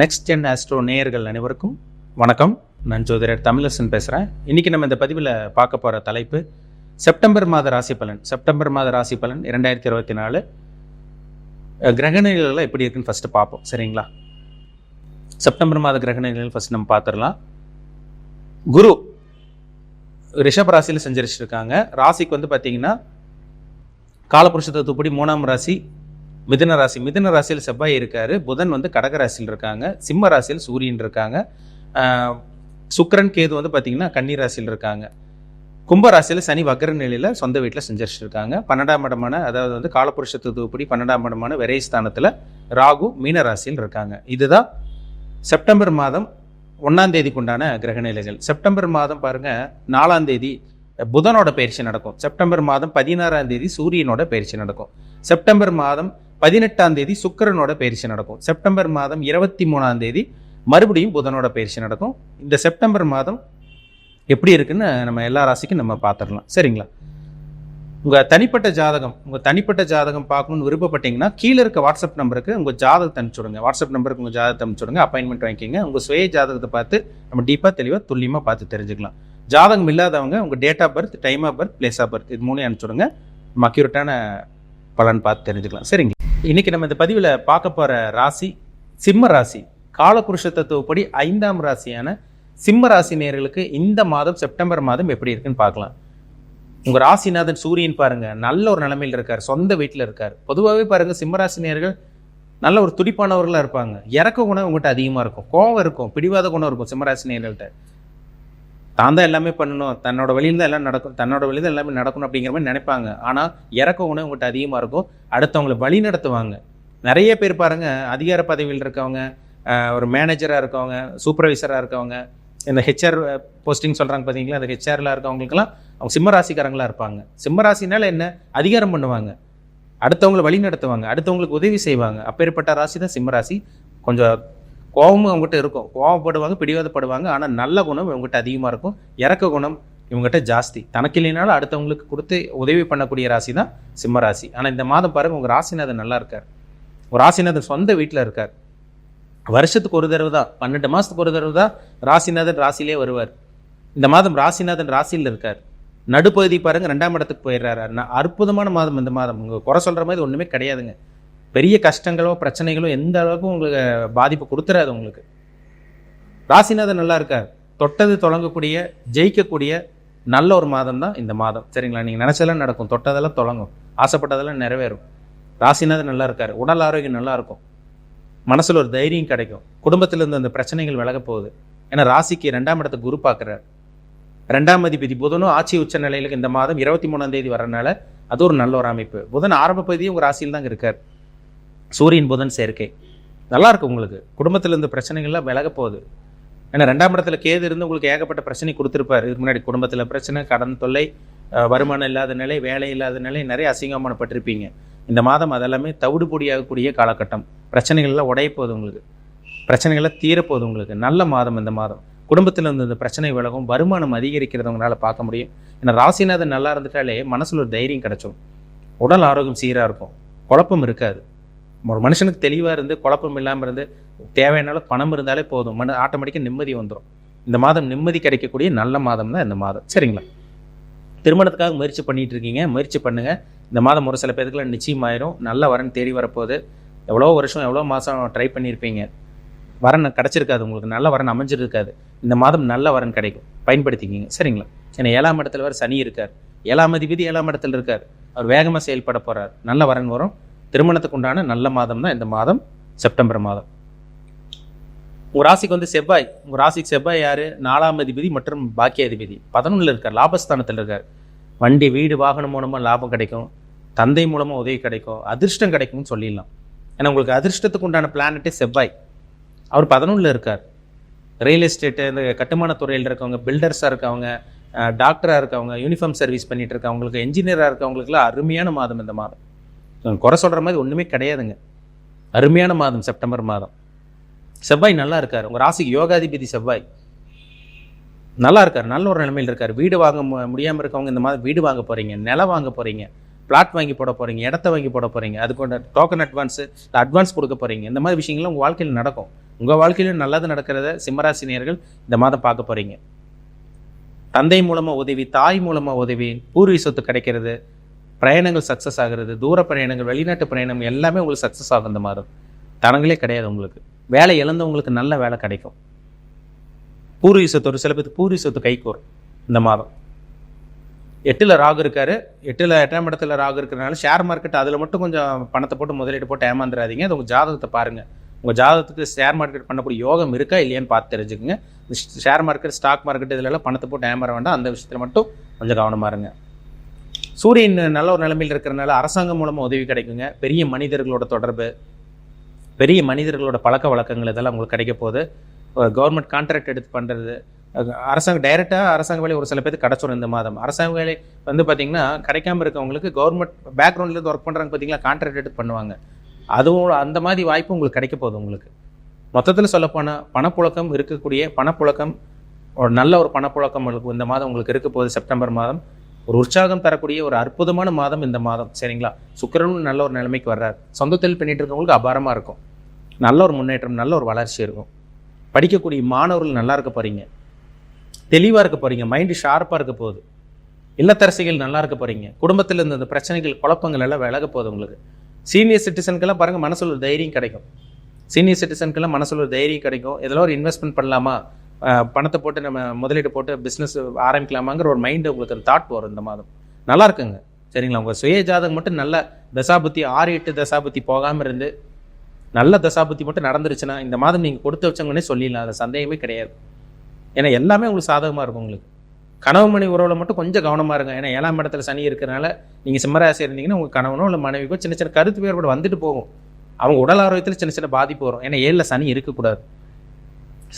Next gen astro நேயர்கள் அனைவருக்கும் வணக்கம். நான் ஜோதிடர் தமிழரசன் பேசுகிறேன். இன்றைக்கி நம்ம இந்த பதிவில் பார்க்க போகிற தலைப்பு செப்டம்பர் மாத ராசி பலன். செப்டம்பர் மாத ராசி பலன் 2024 கிரகநிலைகள் எப்படி இருக்குன்னு ஃபஸ்ட்டு பார்ப்போம். சரிங்களா? செப்டம்பர் மாத கிரகநிலைகள் ஃபஸ்ட் நம்ம பார்த்துடலாம். குரு ரிஷப ராசியில் செஞ்சரிச்சிருக்காங்க. ராசிக்கு வந்து பார்த்தீங்கன்னா காலபுருஷ தத்துவப்படி 3ஆம் ராசி மிதுன ராசி. மிதுன ராசியில் செவ்வாய் இருக்காரு. புதன் வந்து கடக ராசியில் இருக்காங்க. சிம்ம ராசியில் சூரியன் இருக்காங்க. சுக்கிரன் கேது வந்து பார்த்தீங்கன்னா கன்னி ராசியில் இருக்காங்க. கும்ப ராசியில் சனி வக்ர நிலையில் சொந்த வீட்டில் செஞ்சிருக்காங்க. 12ஆம் இடமான அதாவது வந்து காலபுருஷ தத்துவப்படி 12ஆம் இடமான விரைஸ்தானத்தில் ராகு மீன ராசியில் இருக்காங்க. இதுதான் செப்டம்பர் மாதம் 1ஆம் தேதிக்கு உண்டான கிரகநிலைகள். செப்டம்பர் மாதம் பாருங்க 4ஆம் தேதி புதனோட பயிற்சி நடக்கும். செப்டம்பர் மாதம் 16ஆம் தேதி சூரியனோட பயிற்சி நடக்கும். செப்டம்பர் மாதம் 18ஆம் தேதி சுக்கிரனோட பயிற்சி நடக்கும். செப்டம்பர் மாதம் 23ஆம் தேதி மறுபடியும் புதனோட பயிற்சி நடக்கும். இந்த செப்டம்பர் மாதம் எப்படி இருக்குன்னு நம்ம எல்லா ராசிக்கும் நம்ம பார்த்துடலாம். சரிங்களா? உங்கள் தனிப்பட்ட ஜாதகம் பார்க்கணும்னு விருப்பப்பட்டீங்கன்னா கீழே இருக்க வாட்ஸ்அப் நம்பருக்கு உங்கள் ஜாதகத்தை அனுப்பிச்சுடுங்க. வாட்ஸ்அப் நம்பருக்கு உங்கள் ஜாதகத்தை அனுப்பிச்சுடுங்க. அப்பாயின்மெண்ட் வாங்கிக்கிங்க. உங்கள் சுய ஜாதகத்தை பார்த்து நம்ம டீப்பாக தெளிவாக துல்லியமாக பார்த்து தெரிஞ்சுக்கலாம். ஜாதகம் இல்லாதவங்க உங்கள் date of birth, time of birth, place of birth இது மூணையும் அனுப்பிச்சுடுங்க. நம்ம அக்யூரேட்டான பலன் பார்த்து தெரிஞ்சுக்கலாம். சரிங்க? இன்னைக்கு நம்ம இந்த பதிவில் பார்க்க போகிற ராசி சிம்ம ராசி. காலபுருஷ தத்துவப்படி 5ஆம் ராசியான சிம்ம ராசி நேயர்களுக்கு இந்த மாதம் செப்டம்பர் மாதம் எப்படி இருக்குன்னு பார்க்கலாம். உங்கள் ராசிநாதன் சூரியன் பாருங்க நல்ல ஒரு நிலைமையில் இருக்கார். சொந்த வீட்டில் இருக்கார். பொதுவாகவே பாருங்க சிம்மராசி நேயர்கள் நல்ல ஒரு துடிப்பானவர்களாக இருப்பாங்க. இறக்க குணம் உங்கள்கிட்ட அதிகமாக இருக்கும். கோவம் இருக்கும். பிடிவாத குணம் இருக்கும் சிம்மராசி நேயர்கள்ட்ட. தான் தான் எல்லாமே பண்ணணும், தன்னோட வழியில் தான் எல்லாம் நடக்கும், தன்னோட வழியில் தான் எல்லாமே நடக்கணும் அப்படிங்கிற மாதிரி நினைப்பாங்க. ஆனால் இறக்க உணவு உங்கள்கிட்ட அதிகமாக இருக்கும். அடுத்தவங்களை வழி நடத்துவாங்க. நிறைய பேர் பாருங்க அதிகார பதவியில் இருக்கவங்க, ஒரு மேனேஜராக இருக்கவங்க, சூப்பர்வைசராக இருக்கவங்க, இந்த ஹெச்ஆர் போஸ்டிங் சொல்கிறாங்க பார்த்தீங்களா, அந்த ஹெச்ஆரில் இருக்கவங்களுக்கெல்லாம் அவங்க சிம்மராசிக்காரங்களாக இருப்பாங்க. சிம்மராசினால என்ன? அதிகாரம் பண்ணுவாங்க, அடுத்தவங்களை வழி நடத்துவாங்க, அடுத்தவங்களுக்கு உதவி செய்வாங்க. அப்பேற்பட்ட ராசி தான் சிம்மராசி. கொஞ்சம் கோபமும் அவங்ககிட்ட இருக்கும். கோவப்படுவாங்க, பிடிவாதப்படுவாங்க. ஆனால் நல்ல குணம் இவங்ககிட்ட அதிகமாக இருக்கும். இறக்க குணம் இவங்ககிட்ட ஜாஸ்தி. தனக்கு இல்லைனாலும் அடுத்தவங்களுக்கு கொடுத்து உதவி பண்ணக்கூடிய ராசி தான் சிம்ம ராசி. ஆனால் இந்த மாதம் பாருங்கள் உங்கள் ராசிநாதன் நல்லா இருக்கார். ஒரு ராசிநாதன் சொந்த வீட்டில் இருக்கார். வருஷத்துக்கு ஒரு தடவை தான், 12 மாதத்துக்கு ஒரு தடவை தான் ராசிநாதன் ராசியிலே வருவார். இந்த மாதம் ராசிநாதன் ராசியில் இருக்கார். நடுப்பகுதி பாருங்கள் 2ஆம் இடத்துக்கு போயிடுறாரு. அற்புதமான மாதம் இந்த மாதம். உங்கள் குறை சொல்கிற மாதிரி ஒன்றுமே கிடையாதுங்க. பெரிய கஷ்டங்களோ பிரச்சனைகளோ எந்த அளவுக்கு உங்களுக்கு பாதிப்பு கொடுத்துறாது. உங்களுக்கு ராசிநாதன் நல்லா இருக்கார். தொட்டது தொடங்கக்கூடிய, ஜெயிக்கக்கூடிய நல்ல ஒரு மாதம் தான் இந்த மாதம். சரிங்களா? நீங்கள் நினச்சதெல்லாம் நடக்கும், தொட்டதெல்லாம் தொடங்கும், ஆசைப்பட்டதெல்லாம் நிறைவேறும். ராசிநாதன் நல்லா இருக்கார். உடல் ஆரோக்கியம் நல்லா இருக்கும். மனசில் ஒரு தைரியம் கிடைக்கும். குடும்பத்தில் இருந்து அந்த பிரச்சனைகள் விலக போகுது. ஏன்னா ராசிக்கு 2ஆம் இடத்தை குரு பார்க்குறார். 2ஆம் அதிபதி புதனும் ஆட்சி உச்ச நிலையிலுக்கு இந்த மாதம் 23ஆம் தேதி வரனால அது ஒரு நல்ல ஒரு அமைப்பு. புதன் ஆரம்ப பகுதியும் உங்கள் ராசியில் தாங்க இருக்கார். சூரியன் புதன் சேர்க்கை நல்லா இருக்கும். உங்களுக்கு குடும்பத்தில் இருந்த பிரச்சனைகள்லாம் விலக போகுது. ஏன்னா 2ஆம் இடத்துல கேது இருந்து உங்களுக்கு ஏகப்பட்ட பிரச்சனை கொடுத்துருப்பார். இதுக்கு முன்னாடி குடும்பத்தில் பிரச்சனை, கடன் தொல்லை, வருமானம் இல்லாத நிலை, வேலை இல்லாத நிலை, நிறைய அசிங்கமானப்பட்டிருப்பீங்க. இந்த மாதம் அதெல்லாமே தவிடு பொடியாகக்கூடிய காலகட்டம். பிரச்சனைகள்லாம் உடைய போகுது. உங்களுக்கு பிரச்சனைகள்லாம் தீரப்போகுது. உங்களுக்கு நல்ல மாதம் இந்த மாதம். குடும்பத்தில் இருந்த இந்த பிரச்சனை விலகும். வருமானம் அதிகரிக்கிறத உங்களால் பார்க்க முடியும். ஏன்னா ராசிநாதன் நல்லா இருந்துட்டாலே மனசில் ஒரு தைரியம் கிடைச்சோம். உடல் ஆரோக்கியம் சீராக இருக்கும். குழப்பம் இருக்காது. ஒரு மனுஷனுக்கு தெளிவாக இருந்து குழப்பம் இல்லாமல் இருந்து தேவையானாலும் பணம் இருந்தாலே போதும். ஆட்டோமேட்டிக்காக நிம்மதி வந்துடும். இந்த மாதம் நிம்மதி கிடைக்கக்கூடிய நல்ல மாதம் தான் இந்த மாதம். சரிங்களா? திருமணத்துக்காக முயற்சி பண்ணிட்டு இருக்கீங்க, முயற்சி பண்ணுங்க. இந்த மாதம் ஒரு சில பேருக்குலாம் நிச்சயமாயிரும். நல்ல வரன் தேடி வரப்போகுது. எவ்வளோ வருஷம் எவ்வளோ மாதம் ட்ரை பண்ணியிருப்பீங்க, வரன் கிடச்சிருக்காது. உங்களுக்கு நல்ல வரன் அமைஞ்சிருக்காது. இந்த மாதம் நல்ல வரன் கிடைக்கும். பயன்படுத்திக்கிங்க. சரிங்களா? ஏன்னா 7ஆம் இடத்துல வர சனி இருக்கார். 7ஆம் அதிபதி 7ஆம் இடத்துல இருக்கார். அவர் வேகமாக செயல்பட போகிறார். நல்ல வரன் வரும். திருமணத்துக்கு உண்டான நல்ல மாதம் தான் இந்த மாதம் செப்டம்பர் மாதம். உங்கள் ராசிக்கு வந்து செவ்வாய். உங்கள் ராசிக்கு செவ்வாய் யார்? 4ஆம் அதிபதி மற்றும் பாக்கிய அதிபதி. 11ல் இருக்கார். லாபஸ்தானத்தில் இருக்கார். வண்டி, வீடு, வாகனம் மூலமாக லாபம் கிடைக்கும். தந்தை மூலமாக உதவி கிடைக்கும். அதிர்ஷ்டம் கிடைக்கும்னு சொல்லிடலாம். ஏன்னா உங்களுக்கு அதிர்ஷ்டத்துக்கு உண்டான பிளானட்டே செவ்வாய். அவர் 11ல் இருக்கார். ரியல் எஸ்டேட்டு, இந்த கட்டுமான துறையில் இருக்கவங்க, பில்டர்ஸாக இருக்கவங்க, டாக்டராக இருக்கவங்க, யூனிஃபார்ம் சர்வீஸ் பண்ணிட்டு இருக்கவங்களுக்கு, என்ஜினியராக இருக்கவங்களுக்குலாம் அருமையான மாதம் இந்த மாதம். குறை சொல்கிற மாதிரி ஒன்றுமே கிடையாதுங்க. அருமையான மாதம் செப்டம்பர் மாதம். செவ்வாய் நல்லா இருக்கார். உங்கள் ராசிக்கு யோகாதிபதி செவ்வாய் நல்லா இருக்கார். நல்ல ஒரு நிலைமையில் இருக்கார். வீடு வாங்க முடியாமல் இருக்கவங்க இந்த மாதம் வீடு வாங்க போகிறீங்க, நிலம் வாங்க போகிறீங்க, பிளாட் வாங்கி போட போகிறீங்க, இடத்த வாங்கி போட போகிறீங்க, அதுக்கு டோக்கன் அட்வான்ஸ் கொடுக்க போகிறீங்க. இந்த மாதிரி விஷயங்கள்லாம் உங்கள் வாழ்க்கையில் நடக்கும். உங்கள் வாழ்க்கையிலும் நல்லது நடக்கிறத சிம்மராசினியர்கள் இந்த மாதம் பார்க்க போகிறீங்க. தந்தை மூலமாக உதவி, தாய் மூலமாக உதவி, பூர்வீக சொத்து கிடைக்கிறது, பிரயாணங்கள் சக்ஸஸ் ஆகிறது, தூர பிரயாணங்கள், வெளிநாட்டு பிரயாணம் எல்லாமே உங்களுக்கு சக்ஸஸ் ஆகும் இந்த மாதம். தடங்களே கிடையாது. உங்களுக்கு வேலை இழந்தவங்களுக்கு நல்ல வேலை கிடைக்கும். பூர்வீக சொத்து, ஒரு சில பேருக்கு பூர்வீக சொத்து கைகூறும் இந்த மாதம். 8ல் ராகு இருக்காரு. 8ஆம் இடத்துல ராகு இருக்கிறனால ஷேர் மார்க்கெட் அதில் மட்டும் கொஞ்சம் பணத்தை போட்டு முதலீடு போட்டு ஏமாந்துடாதீங்க. அது உங்கள் ஜாதகத்தை பாருங்கள். உங்கள் ஜாதகத்துக்கு ஷேர் மார்க்கெட் பண்ணக்கூடிய யோகம் இருக்கா இல்லையான்னு பார்த்து தெரிஞ்சுக்குங்க. ஷேர் மார்க்கெட், ஸ்டாக் மார்க்கெட் இதிலெல்லாம் பணத்தை போட்டு ஏமாற வேண்டாம். அந்த விஷயத்தில் மட்டும் கொஞ்சம் கவனமாக இருங்க. சூரியன் நல்ல ஒரு நிலைமையில் இருக்கிறனால அரசாங்கம் மூலமாக உதவி கிடைக்குங்க. பெரிய மனிதர்களோட தொடர்பு, பெரிய மனிதர்களோட பழக்க வழக்கங்கள் இதெல்லாம் உங்களுக்கு கிடைக்க போகுது. கவர்மெண்ட் கான்ட்ராக்ட் எடுத்து பண்ணுறது, அரசாங்கம் டைரெக்டாக அரசாங்க வேலை ஒரு சில பேருக்கு கிடச்சிடும் இந்த மாதம். அரசாங்க வேலை பார்த்திங்கன்னா கிடைக்காமல் இருக்கவங்களுக்கு கவர்மெண்ட் பேக்ரவுண்ட்லேருந்து ஒர்க் பண்ணுறாங்க பார்த்தீங்களா, கான்ட்ராக்ட் எடுத்து பண்ணுவாங்க. அதுவும் அந்த மாதிரி வாய்ப்பு உங்களுக்கு கிடைக்க போகுது. உங்களுக்கு மொத்தத்தில் சொல்லப்போனால் பணப்புழக்கம் இருக்கக்கூடிய பணப்புழக்கம், ஒரு நல்ல ஒரு பணப்புழக்கம் இந்த மாதம் உங்களுக்கு இருக்க போகுது. செப்டம்பர் மாதம் ஒரு உற்சாகம் தரக்கூடிய ஒரு அற்புதமான மாதம் இந்த மாதம். சரிங்களா? சுக்கிரனும் நல்ல ஒரு நிலைமைக்கு வர்றார். சொந்த தொழில் பண்ணிட்டு இருக்கவங்களுக்கு அபாரமாக இருக்கும். நல்ல ஒரு முன்னேற்றம், நல்ல ஒரு வளர்ச்சி இருக்கும். படிக்கக்கூடிய மாணவர்கள் நல்லா இருக்க போகிறீங்க, தெளிவாக இருக்க போகிறீங்க, மைண்டு ஷார்ப்பாக இருக்க போகுது. இல்லத்தரசிகள் நல்லா இருக்க போகிறீங்க. குடும்பத்தில் இருந்த இந்த பிரச்சனைகள், குழப்பங்கள் எல்லாம் விலக போகுது உங்களுக்கு. சீனியர் சிட்டிசனுக்கெல்லாம் பாருங்கள், மனசில் ஒரு தைரியம் கிடைக்கும். சீனியர் சிட்டிசனுக்கெல்லாம் மனசில் ஒரு தைரியம் கிடைக்கும். இதெல்லாம் ஒரு இன்வெஸ்ட்மெண்ட் பண்ணலாமா, பணத்தை போட்டு நம்ம முதலீடு போட்டு பிஸ்னஸ் ஆரம்பிக்கலாமாங்கிற ஒரு மைண்டு உங்களுக்கு அந்த தாட் வரும் இந்த மாதம். நல்லா இருக்குங்க. சரிங்களா? உங்கள் சுய ஜாதகம் மட்டும் நல்ல தசாபுத்தி 6-8 தசாபுத்தி போகாமல் இருந்து நல்ல தசாபுத்தி மட்டும் நடந்துருச்சுன்னா இந்த மாதம் நீங்கள் கொடுத்து வச்சவங்கன்னே சொல்லிடலாம். அது சந்தேகமே கிடையாது. ஏன்னா எல்லாமே உங்களுக்கு சாதகமாக இருக்கும். உங்களுக்கு கணவன் மனைவி உறவில் மட்டும் கொஞ்சம் கவனமாக இருங்க. ஏன்னா 7ஆம் இடத்துல சனி இருக்கிறனால நீங்கள் சிம்மராசி இருந்தீங்கன்னா உங்கள் கணவனோ இல்லை மனைவிக்கோ சின்ன சின்ன கருத்து வேறுபாடு வந்துட்டு போகும். அவங்க உடல் ஆரோக்கியத்தில் சின்ன சின்ன பாதிப்பு வரும். ஏன்னா 7ல் சனி இருக்கக்கூடாது.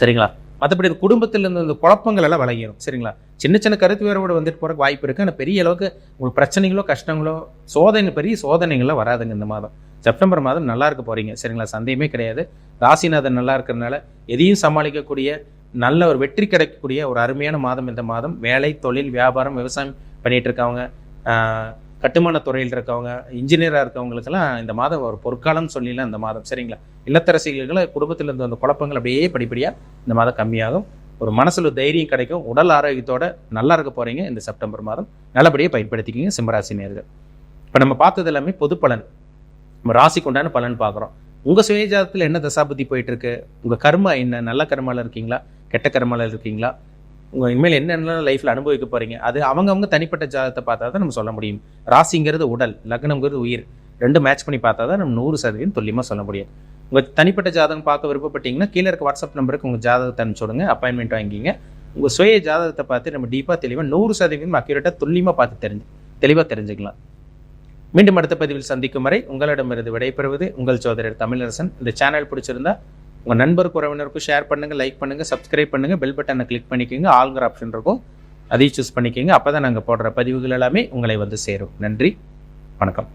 சரிங்களா? மற்றபடி குடும்பத்தில் இருந்த இந்த குழப்பங்கள் எல்லாம் விலகிடும். சரிங்களா? சின்ன சின்ன கருத்து வேறுபாடு வந்துட்டு போகிறக்கு வாய்ப்பு இருக்குது. ஆனால் பெரிய அளவுக்கு உங்களுக்கு பிரச்சனைகளோ கஷ்டங்களோ பெரிய சோதனைகளோ வராதுங்க இந்த மாதம். செப்டம்பர் மாதம் நல்லா இருக்க போகிறீங்க. சரிங்களா? சந்தேகமே கிடையாது. ராசிநாதன் நல்லா இருக்கிறதுனால எதையும் சமாளிக்கக்கூடிய நல்ல ஒரு வெற்றி கிடைக்கக்கூடிய ஒரு அருமையான மாதம் இந்த மாதம். வேலை, தொழில், வியாபாரம், விவசாயம் பண்ணிகிட்டு இருக்கவங்க, கட்டுமான துறையில் இருக்கவங்க, இன்ஜினியராக இருக்கவங்களுக்கெல்லாம் இந்த மாதம் ஒரு பொற்காலம் சொல்லிடலாம் இந்த மாதம். சரிங்களா? இல்லத்தரசிகளை குடும்பத்தில் இருந்த அந்த குழப்பங்கள் அப்படியே படிப்படியாக இந்த மாதம் கம்மியாகும். ஒரு மனசில் தைரியம் கிடைக்கும். உடல் ஆரோக்கியத்தோட நல்லா இருக்க போகிறீங்க இந்த செப்டம்பர் மாதம். நல்லபடியாக பயன்படுத்திக்கிங்க சிம்மராசி நேயர்கள். இப்போ நம்ம பார்த்தது எல்லாமே பொது பலன், நம்ம ராசிக்கு உண்டான பலன் பார்க்குறோம். உங்கள் சுயஜாதத்தில் என்ன தசாபுத்தி போயிட்டுருக்கு, உங்கள் கர்மா என்ன, நல்ல கர்மாவில் இருக்கீங்களா, கெட்ட கர்மாவில் இருக்கீங்களா, உங்கள் இனிமேல் என்னென்ன லைஃப்பில் அனுபவிக்க போகிறீங்க, அது அவங்கவுங்க தனிப்பட்ட ஜாதகத்தை பார்த்தா தான் நம்ம சொல்ல முடியும். ராசிங்கிறது உடல், லக்னங்கிறது உயிர், ரெண்டு மேட்ச் பண்ணி பார்த்தா தான் நம்ம 100% துல்லியமாக சொல்ல முடியும். உங்கள் தனிப்பட்ட ஜாதகம் பார்க்க விருப்பப்பட்டீங்கன்னா கீழே இருக்க வாட்ஸ்அப் நம்பருக்கு உங்கள் ஜாதகத்தை அனுப்பிச்சுடுங்க, அப்பாயின்மெண்ட் வாங்கிக்கிங்க. உங்கள் சுய ஜாதகத்தை பார்த்து நம்ம டீப்பாக தெளிவாக 100% அக்யூரேட்டாக துல்லியமாக பார்த்து தெளிவாக தெரிஞ்சுக்கலாம். மீண்டும் அடுத்த பதிவில் சந்திக்கும் வரை உங்களிடமிருந்து விடைபெறுவது உங்கள் சோதரர் தமிழரசன். இந்த சேனல் பிடிச்சிருந்தா உங்கள் நண்பருக்கு, உறவினருக்கும் ஷேர் பண்ணுங்கள், லைக் பண்ணுங்கள், சப்ஸ்கிரைப் பண்ணுங்கள், பெல் பட்டனை கிளிக் பண்ணிக்கோங்க. ஆளுங்கிற ஆப்ஷன் இருக்கும், அதையும் சூஸ் பண்ணிக்கோங்க. அப்போ தான் நாங்கள் போடுற பதிவுகள் எல்லாமே உங்களை வந்து சேரும். நன்றி, வணக்கம்.